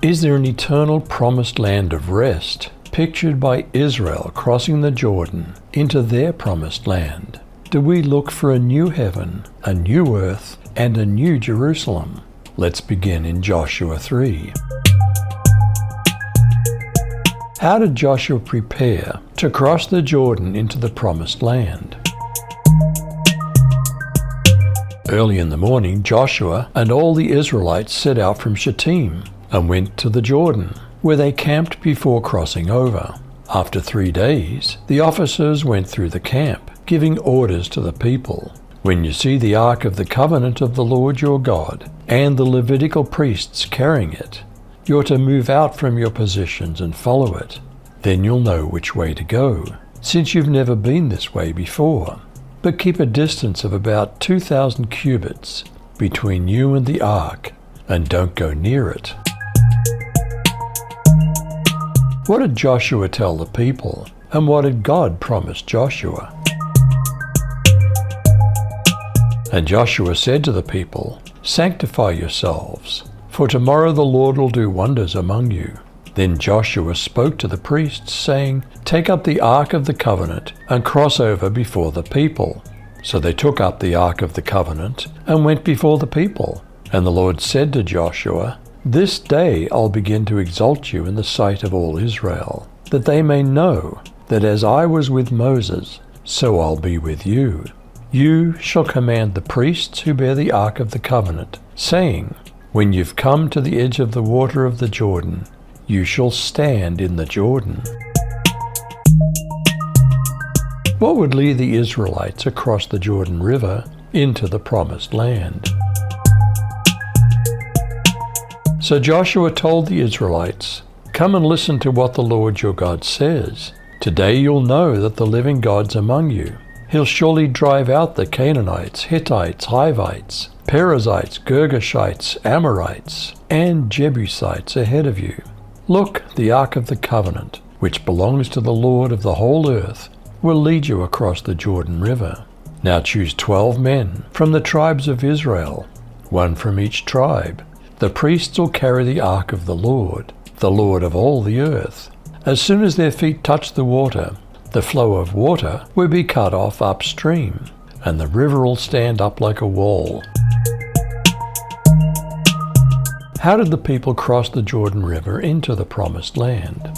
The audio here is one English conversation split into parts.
Is there an eternal promised land of rest, pictured by Israel crossing the Jordan into their promised land? Do we look for a new heaven, a new earth, and a new Jerusalem? Let's begin in Joshua 3. How did Joshua prepare to cross the Jordan into the promised land? Early in the morning, Joshua and all the Israelites set out from Shittim and went to the Jordan, where they camped before crossing over. After 3 days, the officers went through the camp, giving orders to the people. When you see the Ark of the Covenant of the Lord your God and the Levitical priests carrying it, you're to move out from your positions and follow it. Then you'll know which way to go, since you've never been this way before. But keep a distance of about 2,000 cubits between you and the Ark, and don't go near it. What did Joshua tell the people, and what did God promise Joshua? And Joshua said to the people, "Sanctify yourselves, for tomorrow the Lord will do wonders among you." Then Joshua spoke to the priests, saying, "Take up the Ark of the Covenant and cross over before the people." So they took up the Ark of the Covenant and went before the people. And the Lord said to Joshua, "This day I'll begin to exalt you in the sight of all Israel, that they may know that as I was with Moses, so I'll be with you. You shall command the priests who bear the Ark of the Covenant, saying, when you've come to the edge of the water of the Jordan, you shall stand in the Jordan." What would lead the Israelites across the Jordan River into the promised land? So Joshua told the Israelites, "Come and listen to what the Lord your God says. Today you'll know that the living God's among you. He'll surely drive out the Canaanites, Hittites, Hivites, Perizzites, Girgashites, Amorites, and Jebusites ahead of you. Look, the Ark of the Covenant, which belongs to the Lord of the whole earth, will lead you across the Jordan River. Now choose 12 men from the tribes of Israel, one from each tribe. The priests will carry the Ark of the Lord of all the earth. As soon as their feet touch the water, the flow of water will be cut off upstream, and the river will stand up like a wall." How did the people cross the Jordan River into the promised land?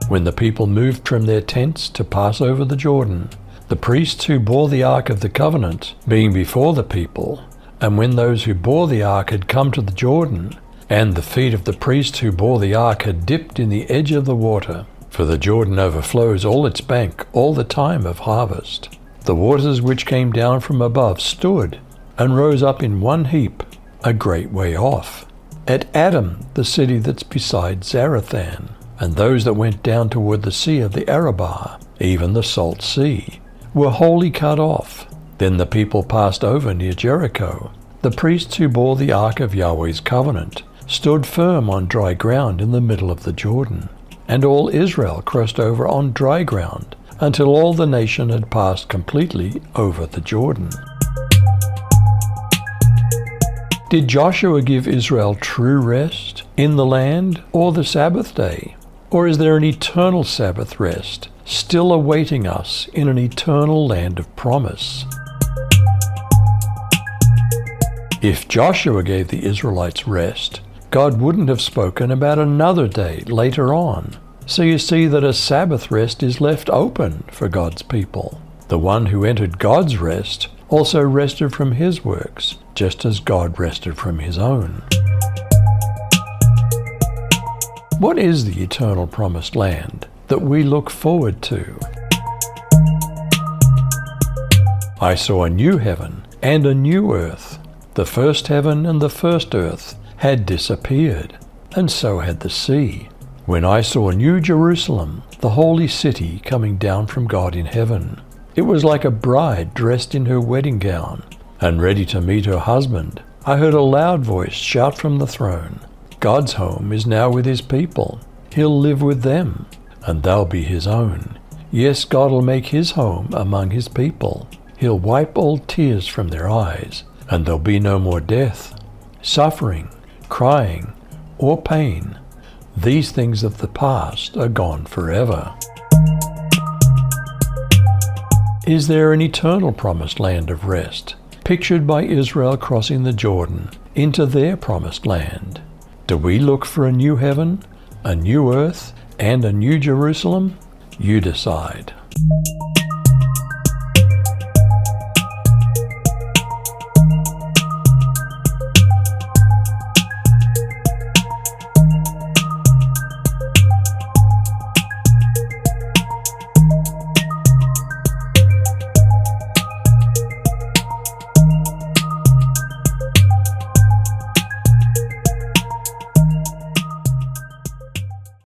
When the people moved from their tents to pass over the Jordan, the priests who bore the Ark of the Covenant being before the people, and when those who bore the Ark had come to the Jordan, and the feet of the priests who bore the Ark had dipped in the edge of the water, for the Jordan overflows all its bank all the time of harvest, the waters which came down from above stood and rose up in one heap a great way off, at Adam, the city that's beside Zarethan, and those that went down toward the sea of the Arabah, even the salt sea, were wholly cut off. Then the people passed over near Jericho. The priests who bore the Ark of Yahweh's covenant stood firm on dry ground in the middle of the Jordan, and all Israel crossed over on dry ground until all the nation had passed completely over the Jordan. Did Joshua give Israel true rest in the land or the Sabbath day? Or is there an eternal Sabbath rest still awaiting us in an eternal land of promise? If Joshua gave the Israelites rest, God wouldn't have spoken about another day later on. So you see that a Sabbath rest is left open for God's people. The one who entered God's rest also rested from his works, just as God rested from his own. What is the eternal promised land that we look forward to? I saw a new heaven and a new earth. The first heaven and the first earth had disappeared, and so had the sea. When I saw New Jerusalem, the holy city, coming down from God in heaven, it was like a bride dressed in her wedding gown and ready to meet her husband. I heard a loud voice shout from the throne, "God's home is now with his people. He'll live with them, and they'll be his own. Yes, God will make his home among his people. He'll wipe all tears from their eyes, and there'll be no more death, suffering, crying, or pain. These things of the past are gone forever. Is there an eternal promised land of rest, pictured by Israel crossing the Jordan into their promised land? Do we look for a new heaven, a new earth, and a new Jerusalem? You decide.